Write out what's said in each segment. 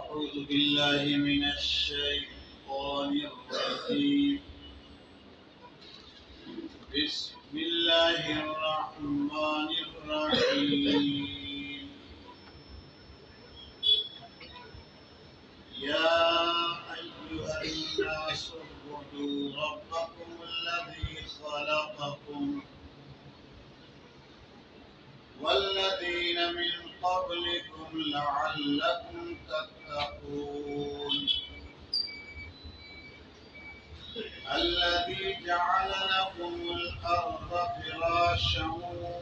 أعوذ بالله من الشيطان الرجيم. بسم الله الرحمن الرحيم. يا أيها الناس اعبدوا ربكم الذي خلقكم والذين من قبلكم لعلكم تتقون. الذي جعل لكم الأرض فراشا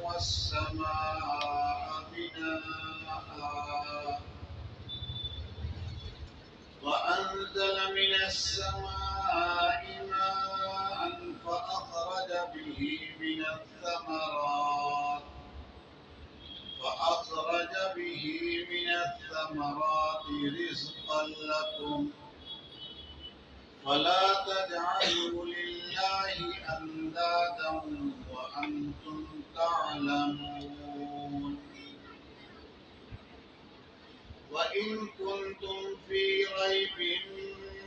والسماء بناء وأنزل من السماء ماء فأخرج به من الثمرات رزقا لكم فلا تجعلوا لله أندادا وأنتم تعلمون. وإن كنتم في ريب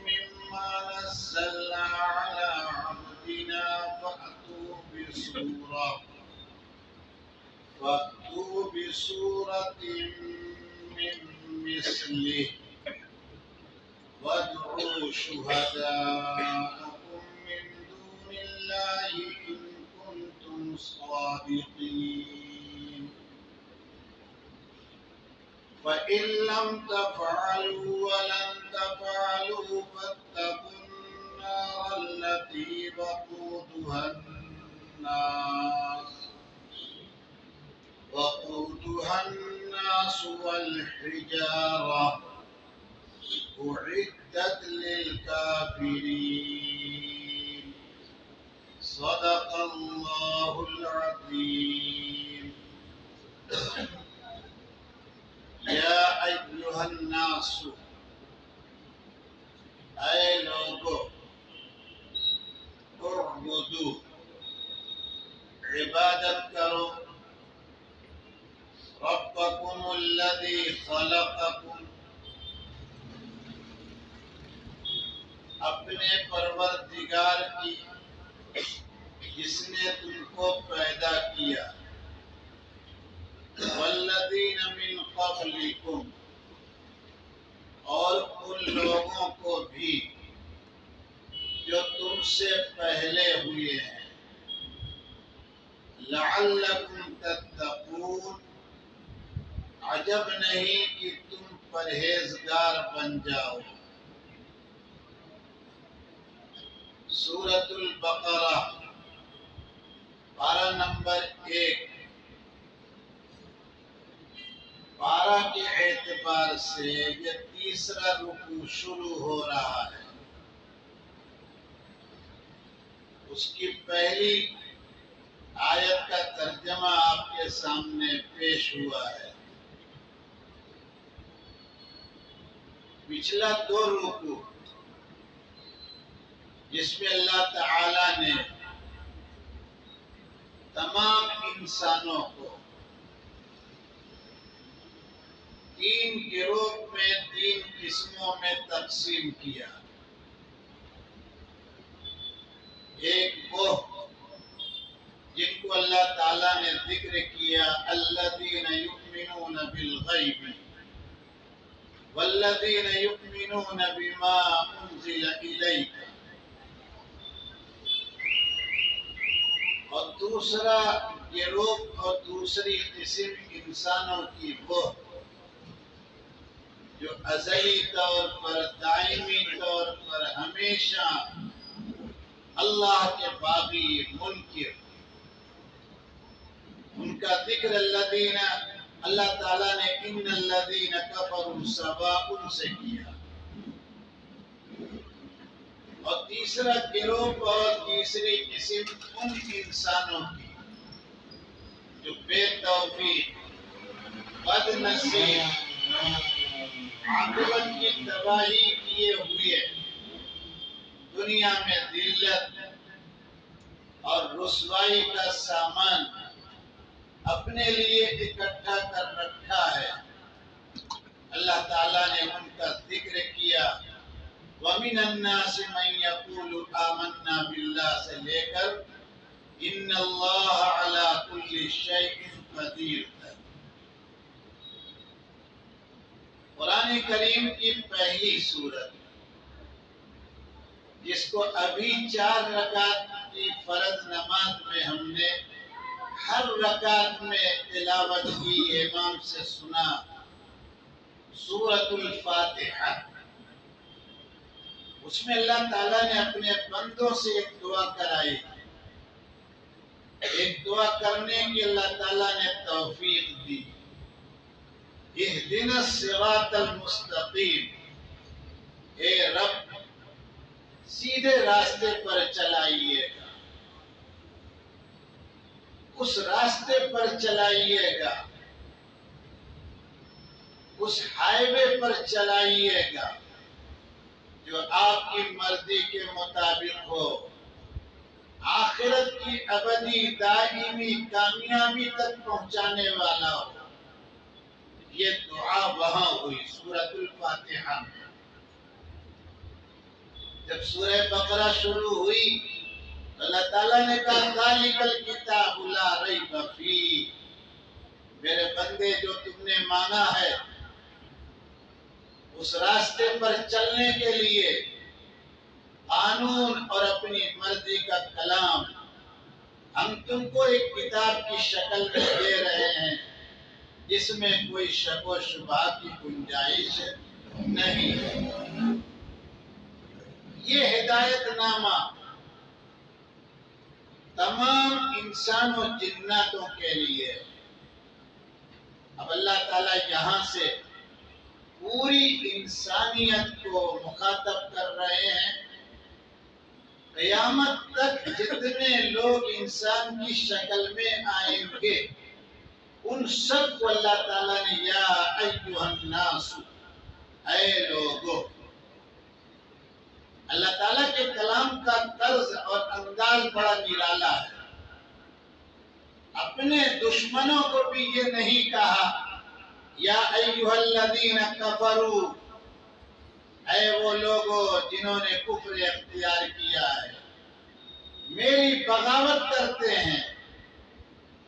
مما نزلنا على عبدنا فأتوا بسورة من مثله وادعوا شهداءكم من دون الله إن كنتم صادقين. فإن لم تفعلوا ولن تفعلوا فاتقوا النار التي وقودها الناس والحجارة أعدت للكافرين. صدق الله العظيم. یا ایھا الناس، اے لوگو، اعبدو، عبادت کرو، ربکم الذی خلقکم، اپنے پروردگار کی جس نے تم کو پیدا کیا، والذین من قبلکم، اور ان لوگوں کو بھی جو تم سے پہلے ہوئے ہیں، لعلکم تتقون، عجب نہیں کہ تم پرہیزگار بن جاؤ۔ سورۃ البقرہ پارہ نمبر 1، پارہ کے اعتبار سے یہ تیسرا رکوع شروع ہو رہا ہے۔ اس کی پہلی آیت کا ترجمہ آپ کے سامنے پیش ہوا ہے۔ پچھلا 2 رکوع جس میں اللہ تعالی نے تمام انسانوں کو 3 گروہ میں 3 قسموں میں تقسیم کیا۔ ایک وہ جن کو اللہ تعالیٰ نے ذکر کیا، الذین یؤمنون بالغیب والذین یؤمنون بما انزل الیک، اور دوسرا گروہ اور دوسری قسم انسانوں کی وہ جو ازلی طور پر، دائمی طور پر ہمیشہ اللہ کے باغی منکر، ان کا ذکر اللہ تعالیٰ نے ان الذین کفروا سواء سے کیا۔ اور تیسرا گروہ اور تیسری قسم ان انسانوں کی جو بے توفیق، بد نصیب، عاقبت کی تباہی کیے ہوئے، دنیا میں ذلت اور رسوائی کا سامان اپنے لیے اکٹھا کر رکھا ہے، اللہ تعالیٰ نے ان کا ذکر کیا، وَمِنَ النَّاسِ مَن يَقُولُ آمَنَّا بِاللَّهِ سے لے کر إِنَّ اللَّهَ عَلَى كُلِّ شَيْءٍ قَدِيرٌ تک۔ قرآن کریم کی پہلی سورت جس کو ابھی 4 رکعت کی فرض نماز میں ہم نے ہر رکعت میں تلاوت کی، امام سے سنا، سورۃ الفاتحہ۔ اس میں اللہ تعالیٰ نے اپنے بندوں سے ایک دعا کرائی، ایک دعا کرنے کی اللہ تعالیٰ نے توفیق دی، اہدنا الصراط المستقیم، اے رب سیدھے راستے پر چلائیے گا، اس راستے پر چلائیے گا، اس ہائی وے پر چلائیے گا جو آپ کی مرضی کے مطابق ہو، آخرت کی ابدی دائمی کامیابی تک پہنچانے والا ہو۔ یہ دعا وہاں ہوئی سورۃ الفاتحہ میں۔ جب سورہ بقرہ شروع ہوئی اللہ تعالیٰ نے کہا ذالک الکتاب لا ریب فیہ، میرے بندے جو تم نے مانگا ہے اس راستے پر چلنے کے لیے، قانون اور اپنی مرضی کا کلام ہم تم کو ایک کتاب کی شکل میں دے رہے ہیں جس میں کوئی شک و شبہ کی گنجائش نہیں۔ یہ ہدایت نامہ تمام انسان و جناتوں کے لیے۔ اب اللہ تعالیٰ یہاں سے پوری انسانیت کو مخاطب کر رہے ہیں، قیامت تک جتنے لوگ انسان کی شکل میں آئیں گے ان سب کو اللہ تعالیٰ نے یا ایھا الناس، اے لوگو۔ اللہ تعالیٰ کے کلام کا طرز اور انداز بڑا نرالا ہے۔ اپنے دشمنوں کو بھی یہ نہیں کہا یا ایھا الذین کفروا، اے وہ لوگوں جنہوں نے کفر اختیار کیا ہے، میری بغاوت کرتے ہیں،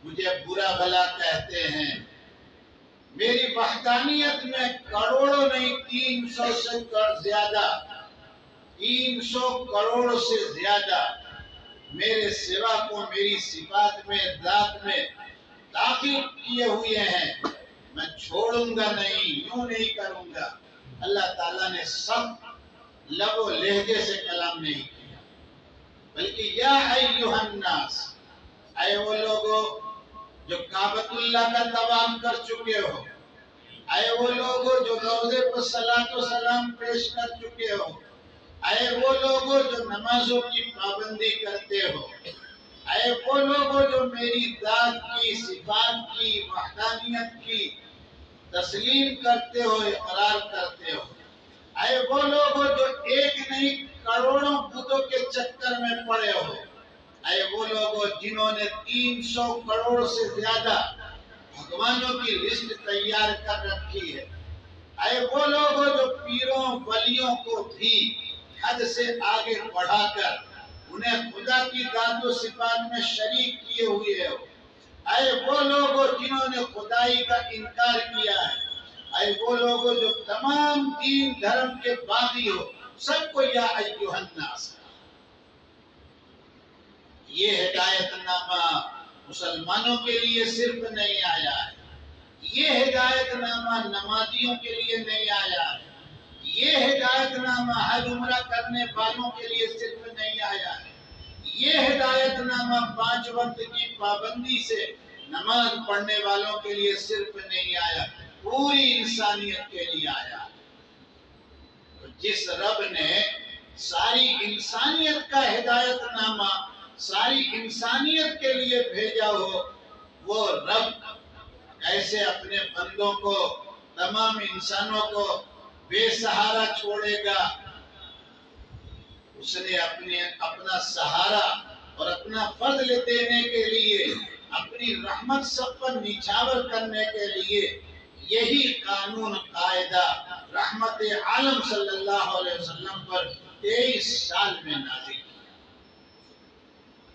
مجھے برا بھلا کہتے ہیں، میری وحدانیت میں کروڑوں نہیں 300 سے زیادہ، 300 کروڑ سے زیادہ میرے سوا کو میری صفات میں ذات میں داخل کیے ہوئے ہیں، میں چھوڑوں گا نہیں، یوں نہیں کروں گا۔ اللہ تعالیٰ نے سخت لب و لہجے سے کلام نہیں کیا، بلکہ یا ایھا الناس، اے وہ لوگوں جو کعبۃ اللہ کا طواف کر چکے ہو، اے وہ لوگوں جو روضے پر صلاۃ و سلام پیش کر چکے ہو، اے وہ لوگوں جو نمازوں کی پابندی کرتے ہو، اے وہ لوگوں جو میری ذات کی، صفات کی، وحدانیت کی تسلیم کرتے ہو، اقرار کرتے ہو، اے وہ لوگوں جو ایک نہیں کروڑوں بتوں کے چکر میں پڑے ہو، اے وہ لوگوں جنہوں نے 300 کروڑ سے زیادہ بھگوانوں کی لسٹ تیار کر رکھی ہے، اے وہ لوگوں جو پیروں ولیوں کو بھی حد سے آگے بڑھا کر انہیں خدا کی ذات و صفات میں شریک کیے ہوئے ہو، اے وہ لوگوں جنہوں نے خدائی کا انکار کیا ہے، اے وہ لوگوں جو تمام دین دھرم کے باغی ہو، سب کو یا ایھا الناس۔ یہ ہدایت نامہ مسلمانوں کے لیے صرف نہیں آیا ہے، یہ ہدایت نامہ نمازیوں کے لیے نہیں آیا ہے، یہ ہدایت نامہ حج عمرہ کرنے والوں کے لیے صرف نہیں آیا ہے، یہ ہدایت نامہ 5 وقت کی پابندی سے نماز پڑھنے والوں کے لیے صرف نہیں آیا، پوری انسانیت کے لیے آیا۔ تو جس رب نے ساری انسانیت کا ہدایت نامہ ساری انسانیت کے لیے بھیجا ہو، وہ رب کیسے اپنے بندوں کو، تمام انسانوں کو بے سہارا چھوڑے گا؟ اس نے اپنا سہارا اور اپنا فضل دینے کے لیے، اپنی رحمت سب پر نچھاور کرنے کے لیے یہی قانون قاعدہ رحمت عالم صلی اللہ علیہ وسلم پر 23 سال میں نازل کیا۔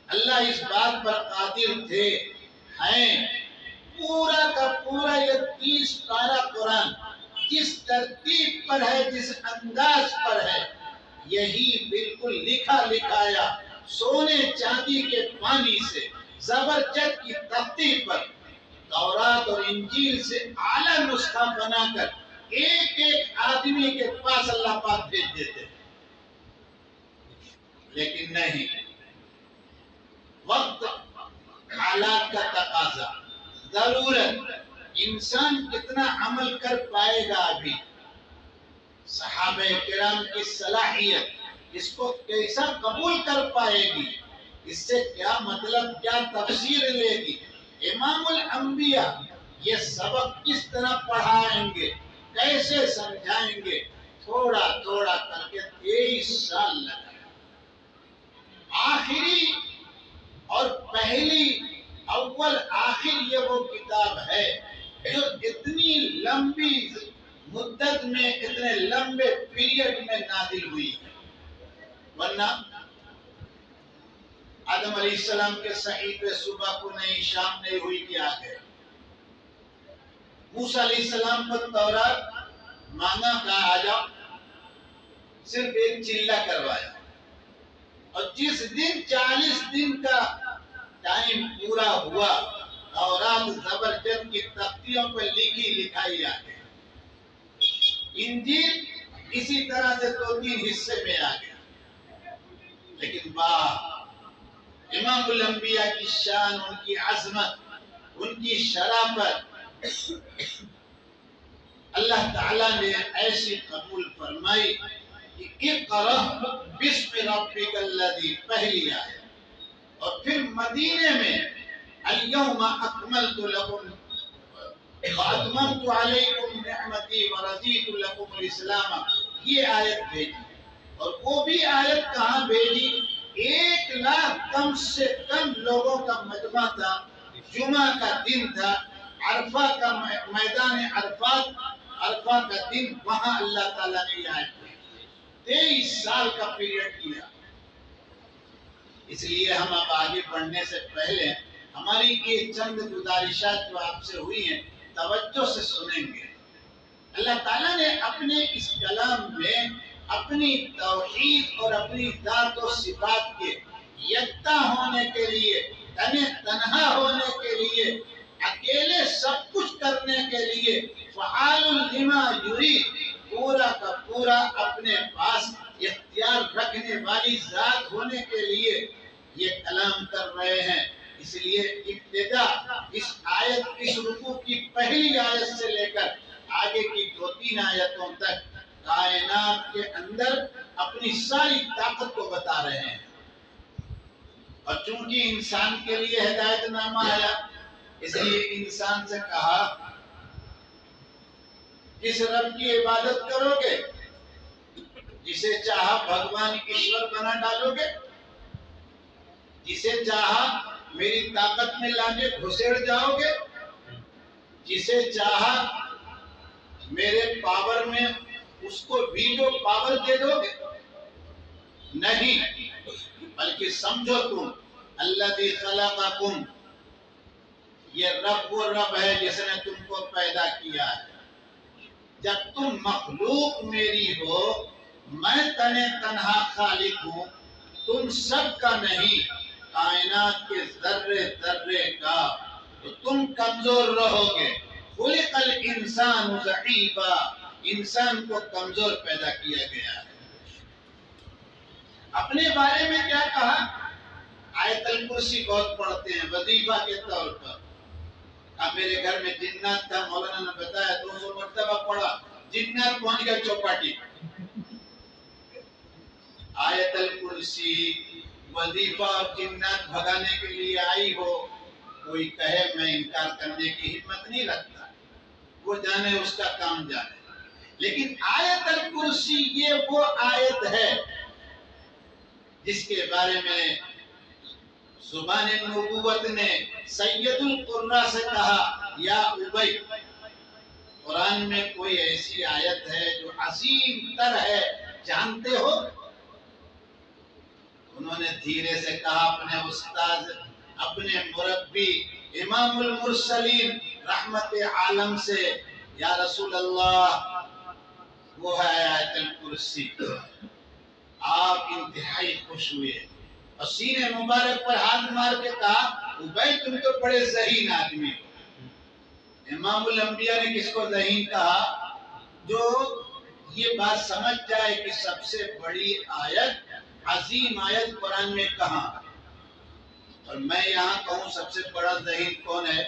اللہ اس بات پر قادر تھے، ہیں، پورا کا پورا یہ 30 پارہ قرآن جس ترتیب پر ہے، جس انداز پر ہے، یہی بالکل لکھا لکھایا سونے چاندی کے پانی سے زبرجد کی تختی پر تورات اور انجیل سے اعلیٰ نسخہ بنا کر ایک ایک آدمی کے پاس اللہ پاک بھیج دیتے، لیکن نہیں، وقت، حالات کا تقاضا، ضرورت، انسان کتنا عمل کر پائے گا، ابھی صحابہ کرام کی صلاحیت اس کو کیسا قبول کر پائے گی، اس سے کیا مطلب، کیا تفسیر لے گی، امام الانبیاء یہ سبق کس طرح پڑھائیں گے، کیسے سمجھائیں گے، تھوڑا تھوڑا کر کے 23 سال لگا۔ آخری اور پہلی اول آخر یہ وہ کتاب ہے جو اتنی لمبی مدت میں، اتنے لمبے پیریڈ میں نازل ہوئی ہے، ورنہ آدم علیہ السلام کے صحیفے صبح کو نہیں، شام نہیں ہوئی کہ آ گئے۔ موسیٰ علیہ السلام پر تورات مانگا، کہا آ جاؤ، صرف ایک چلہ کروایا، اور جس دن 40 دن کا ٹائم پورا ہوا، تورات زبرجد کی تختیوں پر لکھی لکھائی آ گئی۔ انجیل اسی طرح سے 2-3 حصے میں آ گیا، لیکن امام الانبیاء کی شان، ان کی عظمت، ان کی شرافت اللہ تعالیٰ نے ایسی قبول فرمائی کہ اقرأ بسم ربک الذی، پہلی آیت، اور پھر مدینے میں الیوم اکملت لکم واتممت علیکم نعمتی ورضیت لکم الاسلام، یہ آیت بھیجی، اور وہ بھی آیت کہاں بھیجی؟ 1 لاکھ کم سے کم لوگوں کا مجمع تھا، جمعہ کا دن تھا، عرفہ کا میدان عرفہ کا دن، وہاں اللہ تعالیٰ نے یہ آیت بھیجی۔ 23 سال کا پیریڈ کیا۔ اس لیے ہم اب آگے بڑھنے سے پہلے ہماری یہ چند گزارشات جو آپ سے ہوئی ہیں توجہ سے سنیں گے۔ اللہ تعالیٰ نے اپنے اس کلام میں اپنی توحید اور اپنی ذات و صفات کے یکتا ہونے کے لیے، تنہا ہونے کے لیے، اکیلے سب کچھ کرنے کے لیے، فعال لما یرید، پورا کا پورا اپنے پاس اختیار رکھنے والی ذات ہونے کے لیے یہ کلام کر رہے ہیں۔ اس لیے ابتدا اس آیت، اس رکوع کی پہلی آیت سے لے کر آگے کی 2-3 آیتوں تک کائنات کے اندر اپنی ساری طاقت کو بتا رہے ہیں، اور چونکہ انسان کے لیے ہدایت نامہ آیا، اس لیے انسان سے کہا کس رب کی عبادت کرو گے؟ جسے چاہا بھگوان ایشور بنا ڈالو گے، جسے چاہا میری طاقت میں لا کے گھسیڑ جاؤ گے، جسے چاہا میرے پاور میں اس کو ویٹو پاور دے دو گے؟ نہیں، بلکہ سمجھو تم الذی خلقکم، یہ رب وہ رب ہے جس نے تم کو پیدا کیا ہے۔ جب تم مخلوق میری ہو، میں تنہا خالق ہوں، تم سب کا نہیں، کائنات کے ذرے ذرے کا، تو تم کمزور رہو گے۔ خلق الانسان ضعیفا، انسان کو کمزور پیدا کیا گیا ہے۔ اپنے بارے میں کیا کہا؟ آیت الکرسی بہت پڑھتے ہیں وظیفہ کے طور پر۔ اب میرے گھر میں جنات تھا، مولانا نے بتایا 200 مرتبہ پڑھا، جنات پہنچ گیا چوپاٹی۔ آیت الکرسی، وظیفہ اور جنات بھگانے کے لیے آئی ہو، کوئی کہے میں انکار کرنے کی ہمت نہیں رکھتا، وہ جانے اس کا کام جانے۔ لیکن آیت الکرسی یہ وہ آیت ہے جس کے بارے میں زبان نبوت نے سید القراء سے کہا یا ابی، قرآن میں کوئی ایسی آیت ہے جو عظیم تر ہے، جانتے ہو؟ انہوں نے دھیرے سے کہا اپنے استاد، اپنے مربی امام المرسلین رحمت عالم سے، یا رسول اللہ وہ ہے آیت الکرسی۔ آپ انتہائی خوش ہوئے اور سینے مبارک پر ہاتھ مار کے کہا ابی تم تو بڑے ذہین آدمی ہو۔ امام الانبیاء نے کس کو ذہین کہا؟ جو یہ بات سمجھ جائے کہ سب سے بڑی آیت، عظیم آیت قرآن میں کہاں؟ اور میں یہاں کہوں سب سے بڑا ذہین کون ہے؟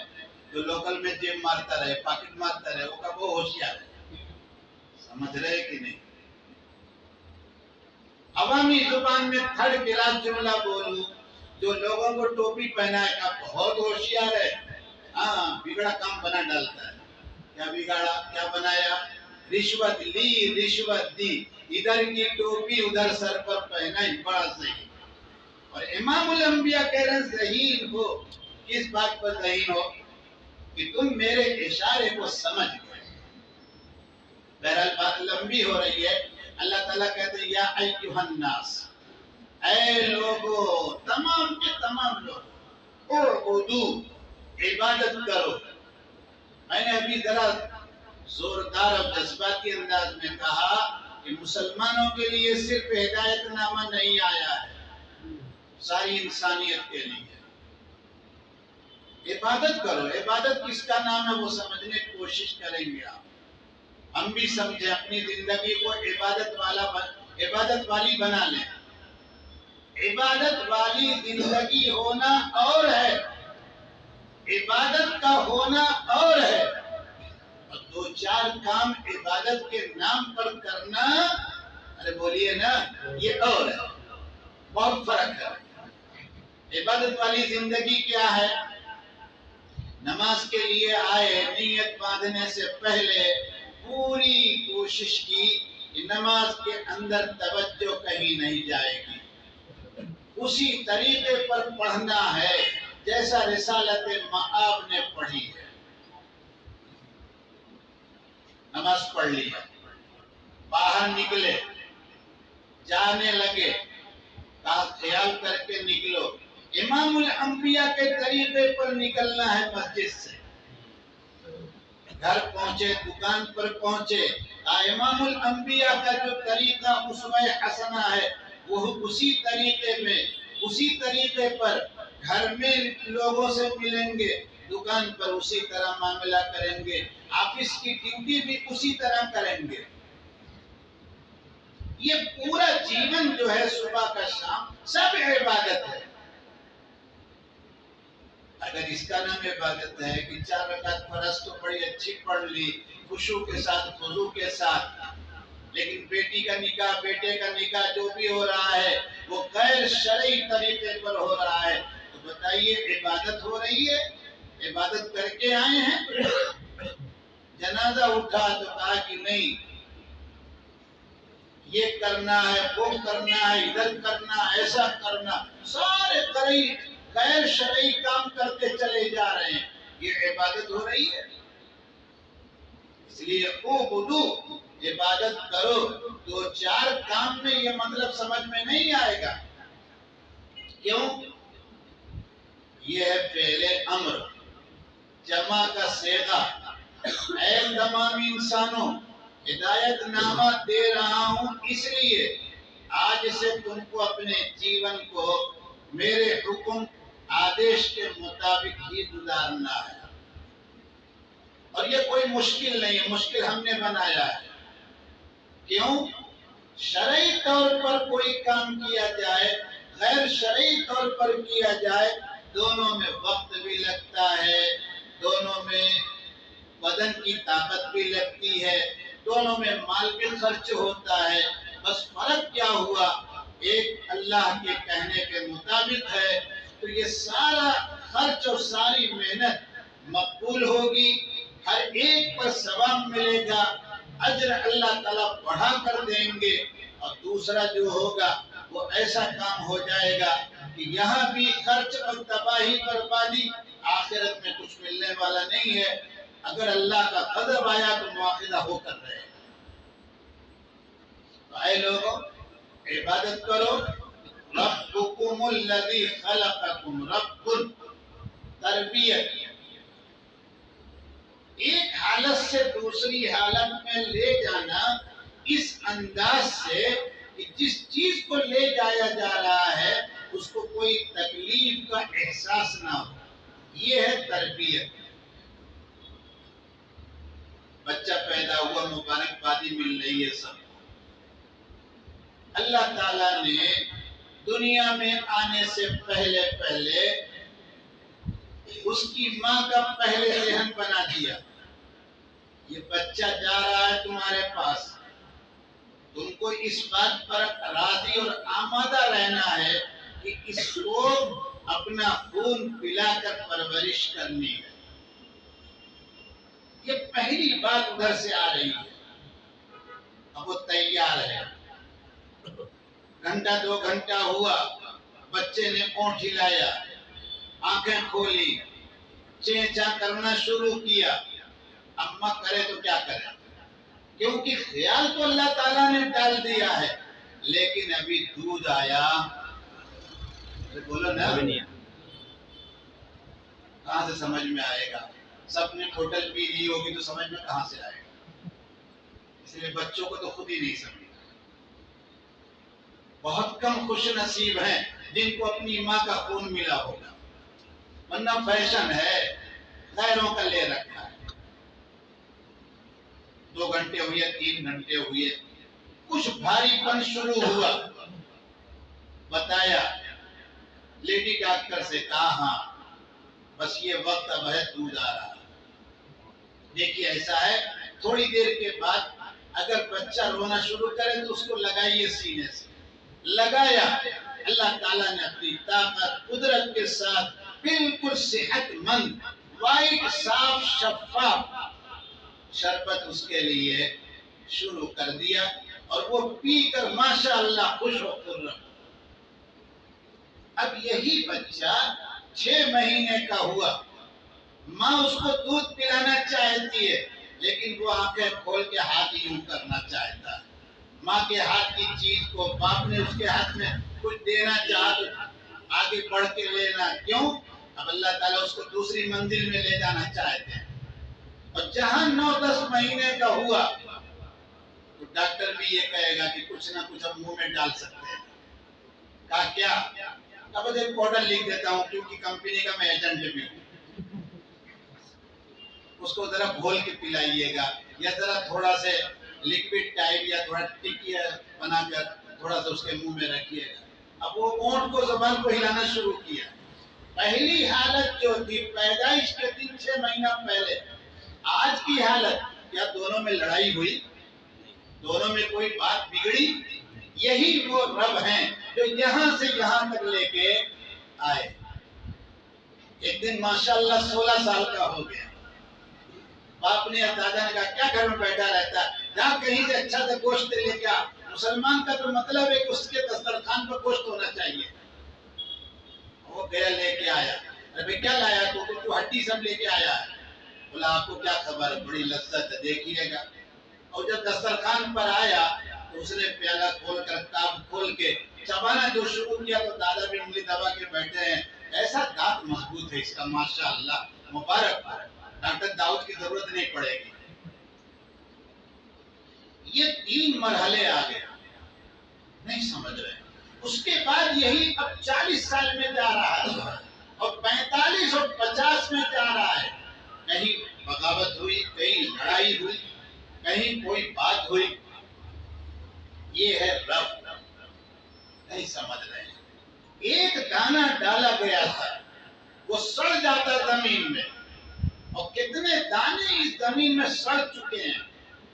جو لوکل میں جیب مارتا رہے، پاکٹ مارتا رہے، وہ کب وہ ہوشیار ہے؟ سمجھ رہے کہ نہیں؟ عوامی زبان میں تھرڈ کلاس جملہ بولوں، جو لوگوں کو ٹوپی پہنا ہے کہ بہت ہوشیار ہے، ہاں بگڑا کام بنا ڈالتا ہے۔ کیا بگاڑا؟ کیا بنایا؟ رشوت لی، رشوت دی، ادھر کی ٹوپی ادھر سر پر پہنا ہی بڑا صحیح۔ اور امام الانبیاء کہہ رہے ہیں ذہین ہو، کس بات پر ذہین ہو؟ کہ تم میرے اشارے کو سمجھ گئے۔ بہرحال بات لمبی ہو رہی ہے۔ اللہ تعالیٰ کہتے ہیں یا ایھا الناس، اے لوگو، تمام کے تمام لوگ، اعبدو، عبادت کرو۔ میں نے ابھی ذرا زوردار اور جذباتی انداز میں کہا کہ مسلمانوں کے لیے صرف ہدایت نامہ نہیں آیا ہے، ساری انسانیت کے لیے۔ عبادت کرو۔ عبادت کس کا نام ہے وہ سمجھنے کی کوشش کریں گے آپ۔ ہم بھی سمجھیں، اپنی زندگی کو عبادت والی بنا لیں۔ عبادت والی زندگی ہونا اور ہے، عبادت کا ہونا اور ہے، اور دو چار کام عبادت کے نام پر کرنا، ارے بولیے نا، یہ اور ہے، بہت فرق ہے۔ عبادت والی زندگی کیا ہے؟ نماز کے لیے آئے، نیت باندھنے سے پہلے پوری کوشش کی کہ نماز کے اندر توجہ کہیں نہیں جائے گی، اسی طریقے پر پڑھنا ہے جیسا رسالت مآب نے پڑھی ہے۔ نماز پڑھ لی ہے، باہر نکلے، جانے لگے، کہا خیال کر کے نکلو۔ امام الانبیاء کے طریقے پر نکلنا ہے مسجد سے۔ گھر پہنچے، دکان پر پہنچے، امام الانبیاء کا جو طریقہ اسوہ حسنہ ہے وہ اسی طریقے میں، اسی طریقے پر گھر میں لوگوں سے ملیں گے، دکان پر اسی طرح معاملہ کریں گے، آفس کی ڈیوٹی بھی اسی طرح کریں گے۔ یہ پورا جیون جو ہے صبح کا شام سب عبادت ہے۔ اگر اس کا نام عبادت ہے کہ 4 رکعت فرض تو بڑی اچھی پڑھ لی، خشوع کے ساتھ، خضوع کے ساتھ، لیکن بیٹی کا نکاح، بیٹے کا نکاح جو بھی ہو رہا ہے وہ غیر شرعی طریقے پر ہو رہا ہے، تو بتائیے عبادت ہو رہی ہے؟ عبادت کر کے آئے ہیں؟ جنازہ اٹھا تو کہا کہ نہیں، یہ کرنا ہے، وہ کرنا ہے، ادھر کرنا، ایسا کرنا، سارے غیر شرعی کام کرتے چلے جا رہے ہیں، یہ عبادت ہو رہی ہے؟ اس لیے اعبدو، عبادت کرو۔ دو چار کام میں یہ مطلب سمجھ میں نہیں آئے گا۔ کیوں؟ یہ ہے فعل امر، جمع کا صیغہ۔ اے تمام انسانوں، ہدایت نامہ دے رہا ہوں اس لیے آج سے تم کو اپنے جیون کو میرے حکم آدیش کے مطابق ہی گزارنا ہے۔ اور یہ کوئی مشکل نہیں ہے، مشکل ہم نے بنایا ہے۔ کیوں؟ شرعی طور پر کوئی کام کیا جائے، غیر شرعی طور پر کیا جائے، دونوں میں وقت بھی لگتا ہے، دونوں میں بدن کی طاقت بھی لگتی ہے، دونوں میں مال بھی خرچ ہوتا ہے۔ بس فرق کیا ہوا؟ ایک اللہ کے کہنے کے مطابق ہے تو یہ سارا خرچ اور ساری محنت مقبول ہوگی، ہر ایک پر ثواب ملے گا، اجر اللہ تعالیٰ بڑھا کر دیں گے، اور دوسرا جو ہوگا وہ ایسا کام ہو جائے گا کہ یہاں بھی خرچ اور تباہی بربادی، آخرت میں کچھ ملنے والا نہیں ہے۔ اگر اللہ کا غضب آیا تو مواخذہ ہو کر رہے. تو اے لوگوں عبادت کرو. ربکم الذی خلقکم. رب تربیت ایک حالت سے دوسری حالت میں لے جانا اس انداز سے کہ جس چیز کو لے جایا جا رہا ہے اس کو کوئی تکلیف کا احساس نہ ہو. یہ ہے تربیت. بچہ پیدا ہوا مبارکبادی مل رہی ہے سب. اللہ تعالیٰ نے دنیا میں آنے سے پہلے اس کی ماں کا پہلے ذہن بنا دیا. یہ بچہ جا رہا ہے تمہارے پاس, تم کو اس بات پر راضی اور آمادہ رہنا ہے کہ اس کو اپنا خون پلا کر پرورش کرنی ہے. یہ پہلی بات ادھر سے آ رہی ہے. اب وہ تیار ہے. گھنٹہ 2 گھنٹہ ہوا, بچے نے اونٹ ہلایا, آنکھیں کھولی, چینچا کرنا شروع کیا. اماں کرے تو کیا کرے, کیونکہ خیال تو اللہ تعالیٰ نے ڈال دیا ہے, لیکن ابھی دودھ آیا. بولو نا, کہاں سے سمجھ میں آئے گا؟ سب نے ہوٹل پی لی ہوگی تو سمجھ میں کہاں سے آئے گا؟ اس لیے بچوں کو تو خود ہی نہیں سمجھا. بہت کم خوش نصیب ہیں جن کو اپنی ماں کا خون ملا ہوگا, ورنہ فیشن ہے, غیروں کا لے رکھا ہے. 2 گھنٹے ہوئے, 3 گھنٹے ہوئے, کچھ بھاری پن شروع ہوا. بتایا, لیڈی ڈاکٹر سے کہا ہاں بس یہ وقت اب ہے, دودھ آ رہا. دیکھیے ایسا ہے, تھوڑی دیر کے بعد اگر بچہ رونا شروع کرے تو اس کو لگائیے سینے سے. لگایا, اللہ تعالیٰ نے اپنی طاقت قدرت کے ساتھ بالکل صحت مند وائٹ صاف شفاف شربت اس کے لیے شروع کر دیا, اور وہ پی کر ماشاءاللہ خوش ہو خرم. اب یہی بچہ 6 مہینے کا ہوا, ماں اس کو دودھ پلانا چاہتی ہے, لیکن وہ آنکھیں کھول کے ہاتھ یوں کرنا چاہتا ہے. ماں کے ہاتھ کی چیز کو باپ نے اس کے ہاتھ میں کچھ دینا چاہا تو آگے بڑھ کے لینا. کیوں؟ اب اللہ تعالیٰ اس کو دوسری منزل میں لے جانا چاہتے ہیں. اور جہاں 9-10 مہینے کا ہوا تو ڈاکٹر بھی یہ کہے گا کہ کچھ نہ کچھ اب منہ میں ڈال سکتے ہیں. کہا کیا؟ اب ایک پاؤڈر لکھ دیتا ہوں کیونکہ کمپنی کا میں ایجنٹ بھی ہوں, اس کو ذرا گھول کے پلائیے گا, یا ذرا تھوڑا سے لکوڈ ٹائپ یا تھوڑا ٹکیا بنا کر تھوڑا سا اس کے منہ میں رکھیے گا. اب وہ اونٹ کو زبان کو ہلانا شروع کیا. پہلی حالت جو تھی پیدائش کے دن 6 مہینہ پہلے, آج کی حالت کیا دونوں میں لڑائی ہوئی؟ دونوں میں کوئی بات بگڑی؟ یہی وہ رب ہیں جو یہاں سے یہاں تک لے کے آئے. ایک دن ماشاءاللہ 16 سال کا ہو گیا. باپ نے دادا نے کہا کیا گھر میں بیٹھا رہتا ہے, جہاں کہیں سے اچھا سا گوشت لے کے آ. مسلمان کا تو مطلب ہے کہ اس کے دسترخوان پر گوشت ہونا چاہیے. وہ گیا لے کے آیا. ارے کیا لایا تو ہڈی سب لے کے آیا ہے. بولا آپ کو کیا خبر ہے, بڑی لذت ہے, دیکھیے گا. اور جب دسترخوان پر آیا تو اس نے پیالہ کھول کر کتاب کھول کے چبانا جو شروع کیا تو دادا بھی انگلی دبا کے بیٹھے ہیں. ایسا دانت مضبوط ہے اس کا, ماشاءاللہ, مبارک. ڈاکٹر داؤد کی ضرورت نہیں پڑے گی. یہ 3 مرحلے آ گئے, نہیں سمجھ رہے. اس کے بعد یہی اب 40 سال میں جا رہا ہے, اور 45 اور 50 میں جا رہا ہے. کہیں بغاوت ہوئی, کہیں لڑائی ہوئی, کہیں کوئی بات ہوئی. یہ ہے رب, نہیں سمجھ رہے. ایک دانہ ڈالا گیا تھا, وہ سڑ جاتا زمین میں, اور کتنے دانے اس زمین میں سڑ چکے ہیں,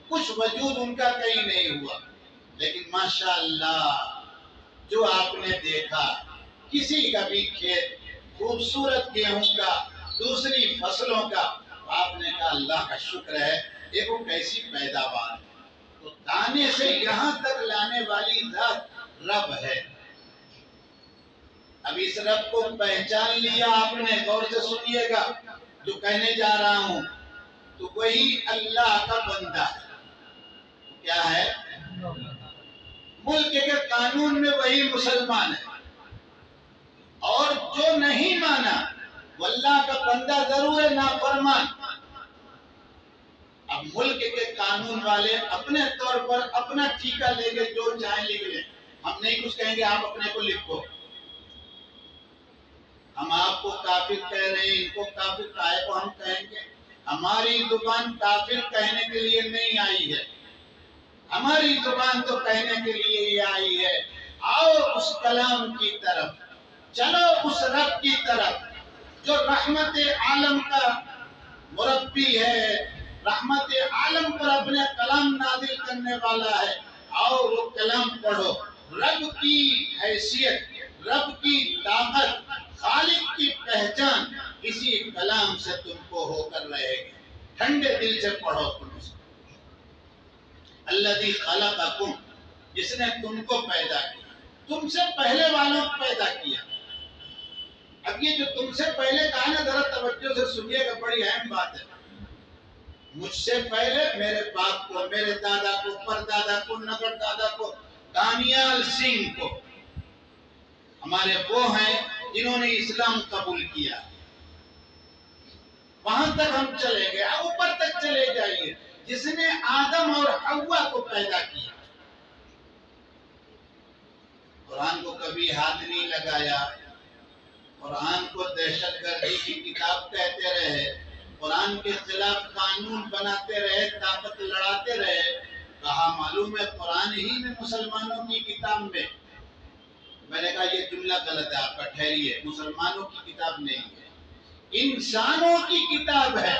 کچھ وجود ان کا کہیں نہیں ہوا. لیکن ماشاءاللہ جو آپ نے دیکھا, کسی کا بھی کھیت خوبصورت گیہوں کا, دوسری فصلوں کا, آپ نے کہا اللہ کا شکر ہے, دیکھو کیسی پیداوار ہے. تو دانے سے یہاں تک لانے والی ذات رب ہے. اب اس رب کو پہچان لیا آپ نے, غور سے سنیے گا جو کہنے جا رہا ہوں. تو وہی اللہ کا بندہ ہے. کیا ہے؟ ملک کے قانون میں وہی مسلمان ہے. اور جو نہیں مانا وہ اللہ کا بندہ ضرور ہے، نافرمان. اب ملک کے قانون والے اپنے طور پر اپنا ٹھیکہ لے کے جو چاہیں لکھ لیں. ہم نہیں کچھ کہیں گے، آپ اپنے کو لکھو. ہم آپ کو کافر کہہ رہے ہیں، ان کو کافر کہے کو ہم کہیں گے؟ ہماری زبان کافر کہنے کے لیے نہیں آئی ہے. ہماری زبان تو کہنے کے لیے یہ آئی ہے، آؤ اس کلام کی طرف، چلو اس رب کی طرف جو رحمت عالم کا مربی ہے، رحمت عالم پر اپنے کلام نازل کرنے والا ہے. آؤ وہ کلام پڑھو. رب کی حیثیت، رب کی طاقت، خالق کی پہچان اسی کلام سے تم کو ہو کر رہے گی. ٹھنڈے دل سے پڑھو تم اسے. الذی خلقکم، جس نے تم کو پیدا کیا، تم سے پہلے والوں کو پیدا کیا. اب یہ جو تم سے پہلے کہا نا، ذرا توجہ سے سنیے گا، بڑی اہم بات ہے. مجھ سے پہلے میرے باپ کو، میرے دادا کو، پردادا کو، نگر دادا کو، دانیال سنگھ کو، ہمارے وہ ہیں جنہوں نے اسلام قبول کیا. وہاں تک ہم چلیں گے، اوپر تک چلے جائیے. جس نے آدم اور حوا کو پیدا کیا، قرآن کو کبھی ہاتھ نہیں لگایا. قرآن کو دہشت گردی کی کتاب کہتے رہے، قرآن کے خلاف قانون بناتے رہے، طاقت لڑاتے رہے. کہا معلوم ہے قرآن ہی میں مسلمانوں کی کتاب میں. میں نے کہا یہ جملہ غلط ہے آپ کا، ٹھہریے. مسلمانوں کی کتاب نہیں ہے، انسانوں کی کتاب ہے.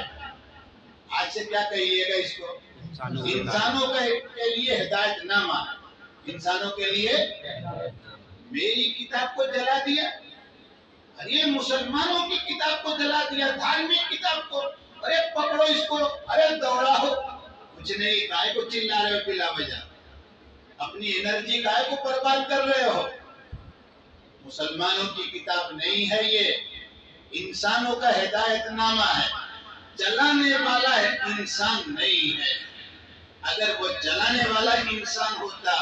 آج سے کیا کہیے گا اس کو؟ انسانوں کے لیے ہدایت نامہ. انسانوں کے لیے میری کتاب کو جلا دیا. ارے مسلمانوں کی کتاب کو جلا دیا، دھارمک کتاب کو. ارے پکڑو اس کو، ارے دوڑاؤ. کچھ نہیں، کائے کو چلا رہے ہو بلا وجہ؟ اپنی انرجی کائے کو برباد کر رہے ہو؟ مسلمانوں کی کتاب نہیں ہے یہ، انسانوں کا ہدایت نامہ ہے. جلانے والا ہے انسان نہیں ہے. اگر وہ جلانے والا انسان ہوتا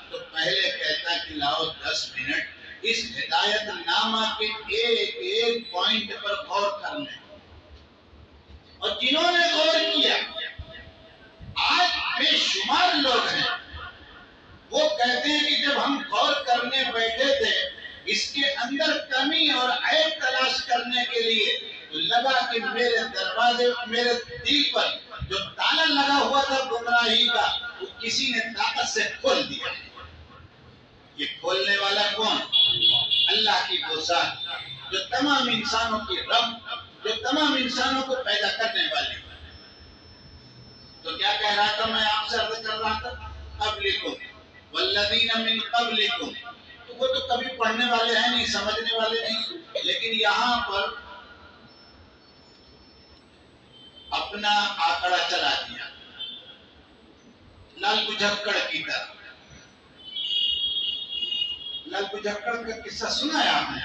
تو پہلے کہتا کہ لاؤ 10 منٹ اس ہدایت نامہ کے ایک ایک پوائنٹ پر غور کر لیں. اور جنہوں نے غور کیا، آج بے شمار لوگ ہیں، وہ کہتے ہیں کہ جب ہم غور کرنے بیٹھے تھے، اس کے اندر کمی اور عیب تلاش کرنے کے لیے، تو لگا کہ میرے دروازے، میرے دل پر جو تالا لگا ہوا تھا گمراہی کا، وہ کسی نے طاقت سے کھول دیا. یہ کھولنے والا کون؟ اللہ کی وہ ذات جو تمام انسانوں کی رب، جو تمام انسانوں کو پیدا کرنے والی. تو کیا کہہ رہا تھا میں آپ سے عرض کر رہا تھا؟ قبلکم والذین من قبلکم. تو وہ تو کبھی پڑھنے والے ہیں نہیں، سمجھنے والے نہیں. لیکن یہاں پر اپنا آکڑا چلا دیا لال بجھکڑ کی طرح. لال بجھکڑ کا قصہ سنا ہے آپ نے؟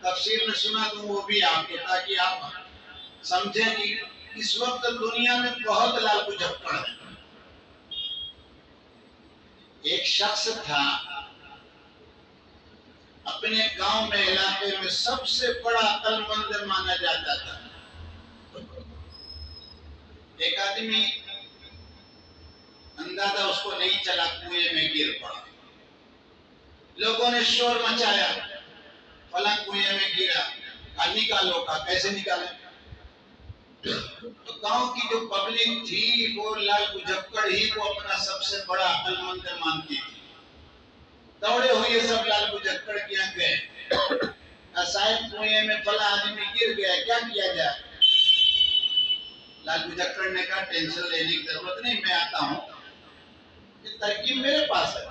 تفسیر میں سنا دوں وہ بھی آپ کو، تاکہ آپ سمجھیں کہ اس وقت دنیا میں بہت لال بجھکڑ ہے. ایک شخص تھا، اپنے گاؤں میں، علاقے میں سب سے بڑا عقل مند مانا جاتا تھا. ایک آدمی اندازہ اس کو نہیں چلا، کنویں میں گر پڑا. لوگوں نے شور مچایا، فلاں کنویں میں گرا. نکالو. کا کیسے نکالے؟ تو گاؤں کی جو پبلک تھی وہ لال بجھکڑ ہی کو اپنا سب سے بڑا عقل مند مانتی تھی. دوڑے ہوئے سب لال بجھکڑ کے یہاں گئے. صاحب کنویں میں فلاں آدمی گر گیا، کیا کیا جائے؟ لال بجھکڑ نے کہا ٹینشن لینے کی ضرورت نہیں، میں آتا ہوں. یہ ترکیب میرے پاس ہے.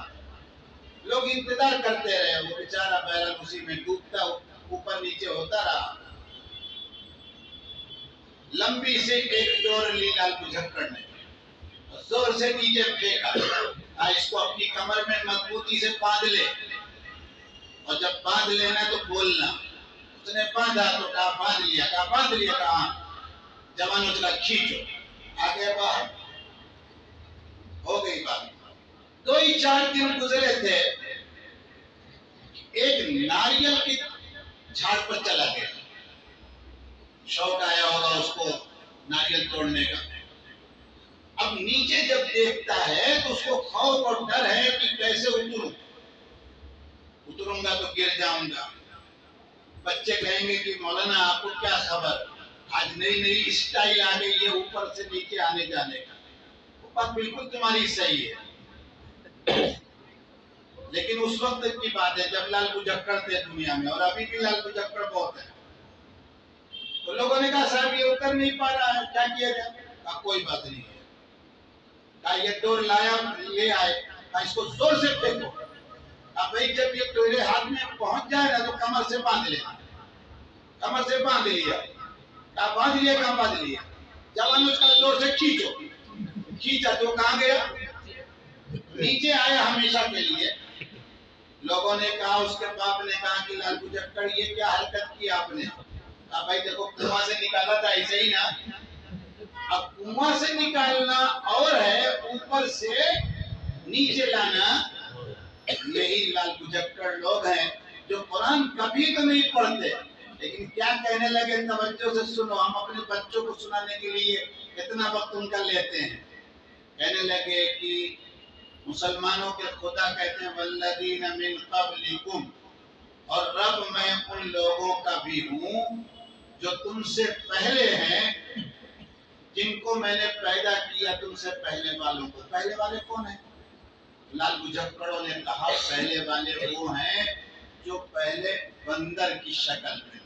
لوگ انتظار کرتے رہے، وہ بیچارہ بہرحال اسی میں ڈوبتا اوپر نیچے ہوتا رہا. لمبی سے ایک ڈور لی لال بجھکڑ نے، زور سے نیچے پھینکا. اس کو اپنی کمر میں مضبوطی سے باندھ لے، اور جب باندھ لینا تو بولنا. اس نے باندھا تو کہا باندھ لیا. کہا باندھ لیا. کہا جوانوں سے کھینچو. آگے باہر ہو گئی بات. 2-4 دن گزرے تھے، ایک ناریل کی جھاڑ پر چلا گیا. شوق آیا ہوگا اس کو ناریل توڑنے کا. اب نیچے جب دیکھتا ہے تو اس کو خوف اور ڈر ہے کہ کیسے اتروں گا تو گر جاؤں گا. بچے کہیں گے کہ مولانا آپ کو کیا خبر، آج نئی نئی اسٹائل آ گئی ہے اوپر سے نیچے آنے جانے کا. وہ بات بالکل تمہاری صحیح ہے، لیکن اس وقت کی بات ہے جب لال بجکڑ تھے دنیا میں، اور ابھی بھی لال بجکڑ بہت ہے. تو لوگوں نے کہا صاحب یہ اتر نہیں پا رہا ہے، کیا کیا جائے؟ کہا کوئی بات نہیں ہے. کہا یہ ڈور لایا لے آئے، کہا اس کو زور سے پھینکو. اب بھائی جب یہ ڈورے ہاتھ میں پہنچ جائے نا تو کمر سے باندھ لینا. کمر سے باندھ لیا. کہا باندھ لیا؟ کہاں باندھ لیا؟ جوان اس کا زور سے کھینچو. کھینچا تو کہاں گیا؟ نیچے آیا ہمیشہ کے لیے. لوگوں نے کہا، اس کے باپ نے کہا کہ لال بجکڑ یہ کیا حرکت کی آپ نے؟ کہا بھائی دیکھو کنواں سے نکالا تھا ایسے ہی نا. اب کنواں سے نکالنا اور ہے، اوپر سے نیچے لانا. یہی لال بجکڑ لوگ ہیں جو قرآن کبھی تو نہیں پڑھتے، لیکن کیا کہنے لگے، توجہ سے سنو. ہم اپنے بچوں کو سنانے کے لیے اتنا وقت ان کا لیتے ہیں. کہنے لگے کہ مسلمانوں کے خدا کہتے ہیں والذین من قبلکم، اور رب میں ان لوگوں کا بھی ہوں جو تم سے پہلے ہیں، جن کو میں نے پیدا کیا تم سے پہلے والوں کو. پہلے والے کون ہیں؟ لال بجکڑوں نے کہا پہلے والے وہ ہیں جو پہلے بندر کی شکل میں تھے.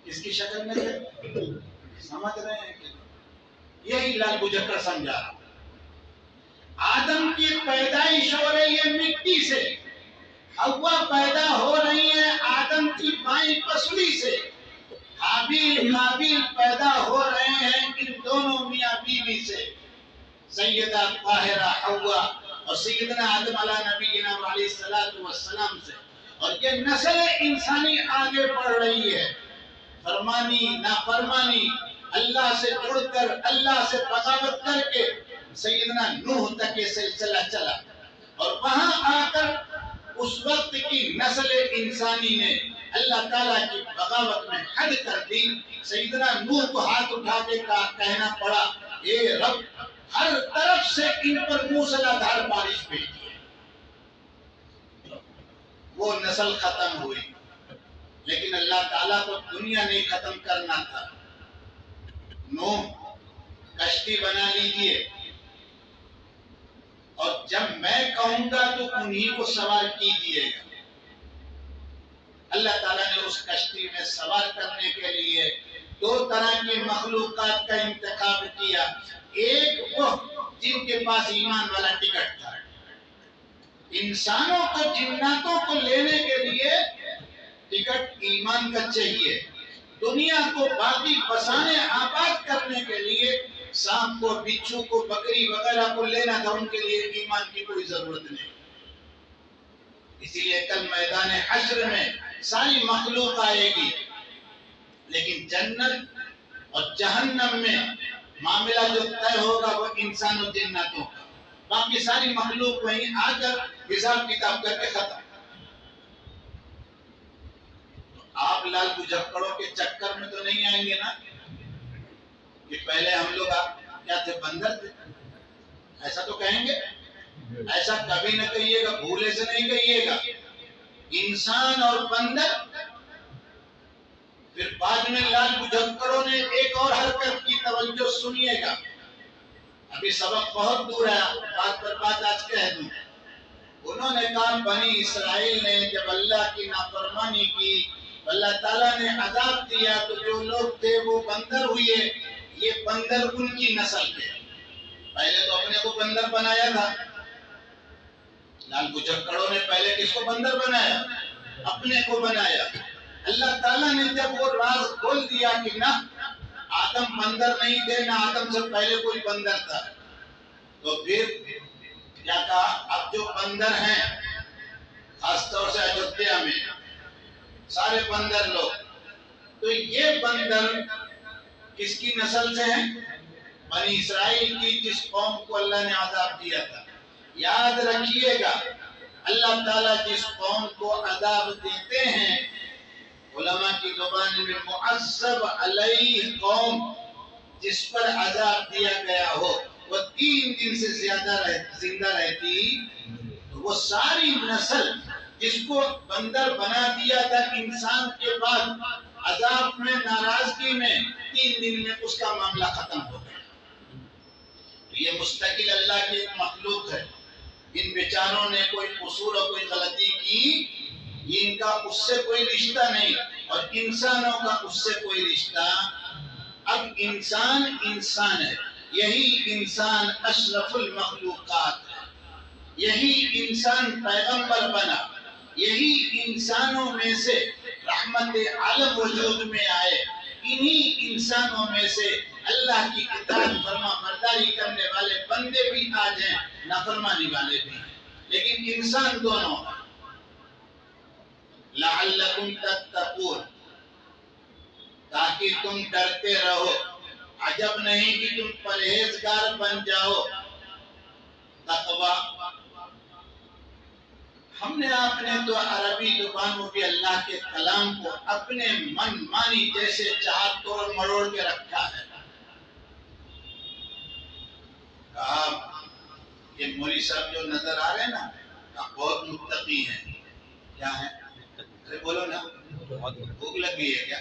کس کی شکل میں تھے؟ سمجھ رہے ہیں کہ یہی لال بجکڑ سمجھا. آدم کی پیدائش ہو رہی ہے مٹی سے، حوا پیدا ہو رہی ہے آدم کی بائیں پسلی سے، حابیل قابیل پیدا ہو رہے ہیں ان دونوں میاں بیوی سے، سیدہ طاہرہ حوا اور سیدنا آدم علیہ نبینا علیہ السلام سے. اور یہ نسل انسانی آگے بڑھ رہی ہے، فرمانی نافرمانی، اللہ سے جڑ کر اللہ سے بغاوت کر کے سیدنا نوح تک یہ سلسلہ چلا. اور وہاں آ کر اس وقت کی نسل انسانی نے اللہ تعالیٰ کی بغاوت میں حد کر دی. سیدنا نوح کو ہاتھ اٹھا کے کہنا پڑا اے رب ہر طرف سے ان پر موسلادھار بارش بھیجی. وہ نسل ختم ہوئی، لیکن اللہ تعالیٰ کو دنیا نہیں ختم کرنا تھا. نوح کشتی بنا لیجئے، اور جب میں کہوں گا تو انہی کو سوار کیجئے گا. اللہ تعالیٰ نے اس کشتی میں سوار کرنے کے لیے 2 طرح کی مخلوقات کا انتخاب کیا. ایک وہ جن کے پاس ایمان والا ٹکٹ تھا. انسانوں کو جناتوں کو لینے کے لیے ٹکٹ ایمان کا چاہیے. دنیا کو باقی بسانے آباد کرنے کے لیے سانپ کو بچھو کو بکری وغیرہ کو لینا تھا، ان کے لیے ایمان کی کوئی ضرورت نہیں. اسی لیے کل میدان حشر میں ساری مخلوق آئے گی، لیکن جنت اور جہنم میں معاملہ جو طے ہوگا وہ انسان و جناتوں کا. باقی ساری مخلوق وہیں آ کر حساب کتاب کر کے ختم. آپ لال بجکڑوں کے چکر میں تو نہیں آئیں گے نا کہ پہلے ہم لوگ کیا تھے، بندر تھے، ایسا تو کہیں گے؟ ایسا کبھی نہ کہیے گا، بھولے سے نہیں کہیے گا. انسان اور بندر. پھر بعد میں لال بجکڑوں نے ایک اور حرکت کی، توجہ سنیے گا. ابھی سبق بہت دور ہے، بات پر بات آج کہہ دوں. انہوں نے کہا بنی اسرائیل نے جب اللہ کی نافرمانی کی، اللہ تعالیٰ نے عذاب دیا، تو جو لوگ تھے وہ بندر ہوئے. یہ بندر ان کی نسل تھے. پہلے تو اپنے کو بندر بنایا تھا. لال بجکڑوں نے پہلے کس کو بندر بنایا؟ اپنے کو بنایا. اللہ تعالیٰ نے جب وہ راز کھول دیا کہ نہ آدم بندر نہیں تھے، نہ آدم سے پہلے کوئی بندر تھا، تو پھر کیا کہا؟ اب جو بندر ہیں، خاص طور سے ایودھیا میں سارے بندر لوگ، تو یہ بندر کس کی نسل سے ہیں؟ بنی اسرائیل کی جس قوم کو اللہ نے عذاب دیا تھا، یاد رکھیے گا اللہ تعالیٰ جس قوم کو عذاب دیتے ہیں، علماء کی زبان میں معذب علیہ قوم، جس پر عذاب دیا گیا ہو وہ 3 دن سے زیادہ زندہ رہتی، تو وہ ساری نسل جس کو بندر بنا دیا تھا انسان کے بعد، عذاب میں ناراضگی میں 3 دن میں اس کا معاملہ ختم ہو گیا۔ یہ مستقل اللہ کی ایک مخلوق ہے، ان بیچاروں نے کوئی قصور اور کوئی غلطی کی، ان کا اس سے کوئی رشتہ نہیں، اور انسانوں کا اس سے کوئی رشتہ۔ اب انسان انسان ہے، یہی انسان اشرف المخلوقات ہے، یہی انسان پیغمبر بنا، یہی انسانوں میں سے رحمت عالم وجود میں آئے، انہی انسانوں میں سے اللہ کی اطاعت فرما برداری کرنے والے بندے بھی آ جائیں، نافرمانی والے بھی ہیں، لیکن انسان دونوں ہیں۔ لعلکم تتقون، تاکہ تم ڈرتے رہو، عجب نہیں کہ تم پرہیزگار بن جاؤ۔ تقوی، ہم نے اپنے تو عربی زبان میں بھی اللہ کے کلام کو اپنے من مانی جیسے چاہت توڑ مروڑ کے رکھا ہے۔ کہا یہ مولوی صاحب جو نظر آ رہے ہیں نا، بہت متقی ہیں۔ کیا ہے؟ ارے بولو نا، بھوک لگ گئی ہے کیا؟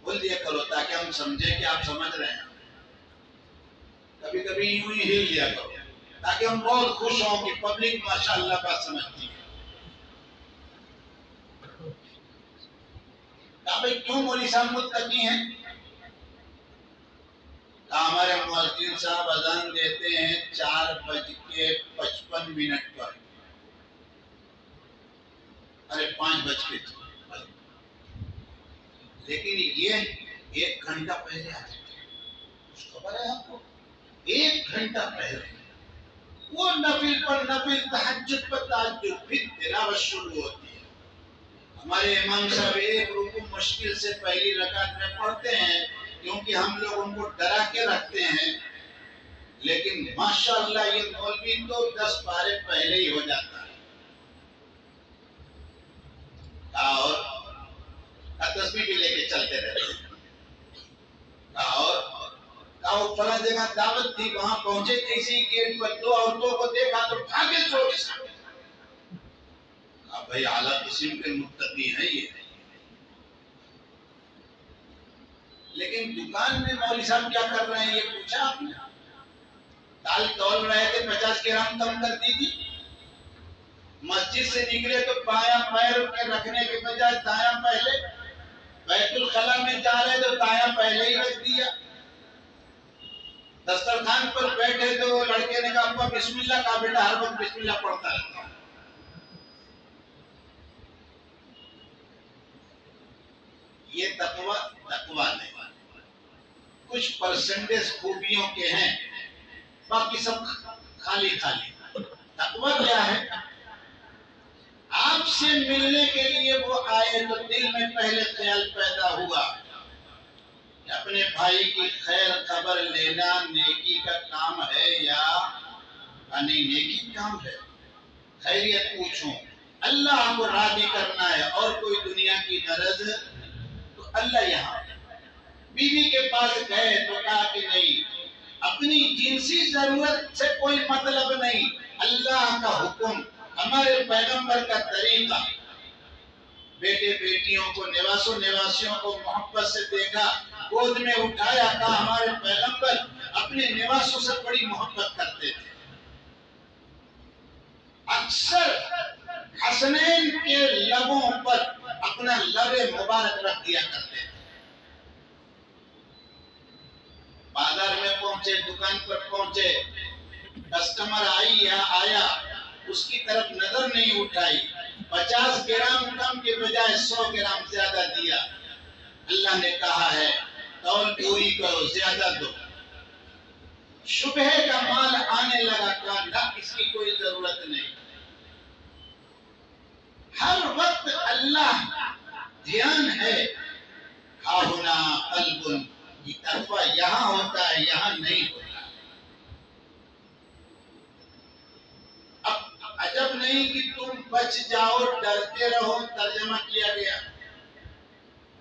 بول دیا کرو تاکہ ہم سمجھیں کہ آپ سمجھ رہے ہیں۔ کبھی کبھی یوں ہی ہل لیا کرو تاکہ ہم بہت خوش ہوں کہ پبلک ماشاءاللہ بات سمجھتی ہے۔ کہا بھئی کیوں مولوی صاحب متقی ہیں؟ کہا ہمارے مؤذن صاحب اذان دیتے ہیں 4:55 پر، ارے 5:00 لیکن یہ 1 گھنٹہ پہلے آ جاتے ہیں۔ کچھ خبر ہے آپ کو؟ 1 گھنٹہ پہلے وہ نفل پر نفل، تہجد پر تہجد، پھر تلاوت شروع ہوتی ہے۔ ہمارے امام صاحب 1 رکوع مشکل سے پہلی رکعت میں پڑھتے ہیں، کیونکہ ہم لوگ ان کو ڈرا کے رکھتے ہیں، لیکن ماشاءاللہ یہ مولوی تو 10 پارے پہلے ہی ہو جاتا ہے۔ اور تسبیح بھی لے کے چلتے رہتے ہیں۔ اور وہ فلاں جگہ دعوت تھی، وہاں پہنچے، کسی گیٹ پر 2 عورتوں کو دیکھا تو بھاگے چوری سے۔ بھائی اعلیٰ قسم کے متقی ہیں یہ۔ لیکن دکان میں مولوی صاحب کیا کر رہے ہیں یہ پوچھا آپ نے؟ دال تول رہے تھے، 50 گرام کم کر دی تھی۔ مسجد سے نکلے تو بایاں پیر کے رکھنے کے بجائے دایاں پہلے، بیت الخلا میں جا رہے تو دایاں پہلے ہی رکھ دیا۔ دسترخوان پر بیٹھے تو لڑکے نے کہا ابا بسم اللہ، کہا بیٹا ہر وقت بسم اللہ پڑھتا رہتا ہوں۔ یہ تقوی نہیں، کچھ پرسنٹیج خوبیوں کے ہیں، باقی سب خالی خالی۔ تقوی کیا ہے؟ آپ سے ملنے کے لیے وہ آئے تو دل میں پہلے خیال پیدا ہوا کہ اپنے بھائی کی خیر خبر لینا نیکی کا کام ہے یا نہیں نیکی کام ہے، خیریت پوچھوں، اللہ کو راضی کرنا ہے اور کوئی دنیا کی غرض تو اللہ یہاں۔ بیوی کے پاس گئے تو کہا کہ نہیں، اپنی جنسی ضرورت سے کوئی مطلب نہیں، اللہ کا حکم، ہمارے پیغمبر کا طریقہ۔ بیٹے بیٹیوں کو، نواسوں نواسیوں کو محبت سے دیکھا، گود میں اٹھایا، کہا ہمارے پیغمبر اپنے نواسوں سے بڑی محبت کرتے تھے۔ اکثر حسنین کے لبوں پر اپنا لب مبارک رکھ دیا کرتے تھے۔ بازار میں پہنچے، دکان پر پہنچے، کسٹمر آئی یا آیا، اس کی طرف نظر نہیں اٹھائی، 50 گرام کم کے بجائے 100 گرام زیادہ دیا۔ اللہ نے کہا ہے تول پوری کرو، زیادہ دو۔ شبہ کا مال آنے لگا، کہا نہ اس کی کوئی ضرورت نہیں۔ ہر وقت اللہ دھیان ہے، ہاہنا قلب کہ تقویٰ یہاں ہوتا ہے، یہاں نہیں ہوتا۔ اب عجب نہیں کہ تم بچ جاؤ، ڈرتے رہو، ترجمہ کیا گیا۔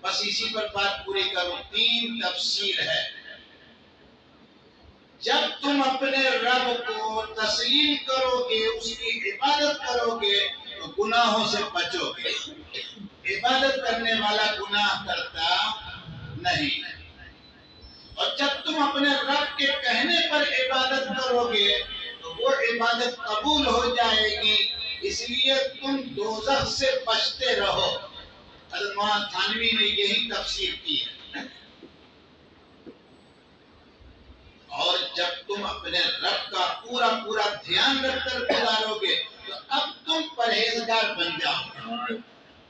بس اسی پر بات پوری کروں۔ 3 تفسیر ہے۔ جب تم اپنے رب کو تسلیم کرو گے، اس کی عبادت کرو گے تو گناہوں سے بچو گے۔ عبادت کرنے والا گناہ کرتا نہیں، اور جب تم اپنے رب کے کہنے پر عبادت کرو گے تو وہ عبادت قبول ہو جائے گی۔ اس لیے تم دوزخ سے بچتے رہو۔ حضرت مولانا تھانوی نے یہی تفسیر کی ہے۔ اور جب تم اپنے رب کا پورا دھیان رکھ کر گزارو گے تو اب تم پرہیزگار بن جاؤ گے۔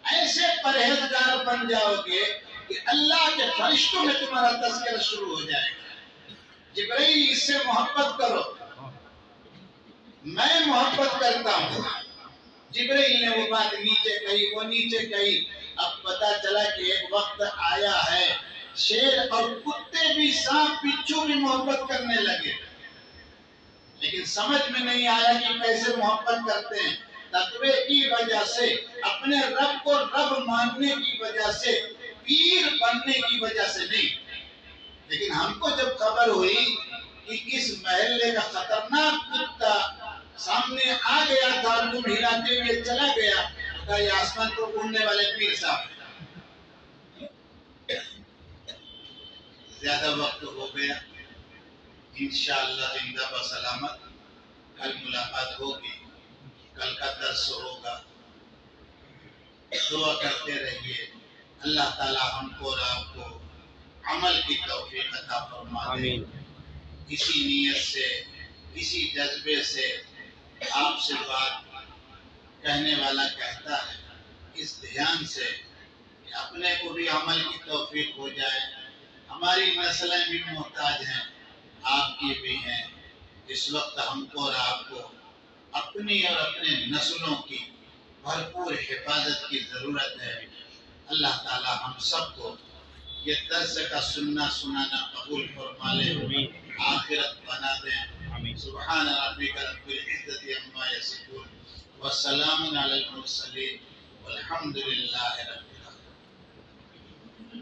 ایسے پرہیزگار بن جاؤ گے کہ اللہ کے فرشتوں میں تمہارا تذکرہ شروع ہو جائے گا۔ جبرائیل اس سے محبت کرو، میں محبت کرتا ہوں۔ جبرائیل نے وہ بات نیچے کہی، وہ نیچے کہی۔ اب پتا چلا کہ ایک وقت آیا ہے شیر اور کتے بھی، سانپ بچھو بھی محبت کرنے لگے، لیکن سمجھ میں نہیں آیا کہ کیسے محبت کرتے ہیں۔ تقوی کی وجہ سے، اپنے رب کو رب ماننے کی وجہ سے، پیر بننے کی وجہ سے نہیں۔ لیکن ہم کو جب خبر ہوئی کہ اس محلے کا خطرناک کتا سامنے آ گیا تھا اور تم ہلاتے ہوئے چلا گیا، تو کہا یہ آسمان کو اڑنے والے پیر صاحب۔ زیادہ وقت ہو گیا، انشاءاللہ زندہ بسلامت کل ملاقات ہوگی، کل کا درس ہوگا۔ دعا کرتے رہیے، اللہ تعالی ہم کو اور آپ کو عمل کی توفیق عطا فرما دے۔ اسی نیت سے، اسی جذبے سے آپ سے بات کہنے والا کہتا ہے، اس دھیان سے کہ اپنے کو بھی عمل کی توفیق ہو جائے۔ ہماری نسلیں بھی محتاج ہیں، آپ کی بھی ہیں۔ اس وقت ہم کو اور آپ کو اپنی اور اپنے نسلوں کی بھرپور حفاظت کی ضرورت ہے۔ اللہ تعالی ہم سب کو یہ درس کا سننا سنانا قبول فرما لے، آخرت بنا دیں۔ سبحان ربک رب العزت عما یصفون وسلام علی المرسلین والحمد للہ رب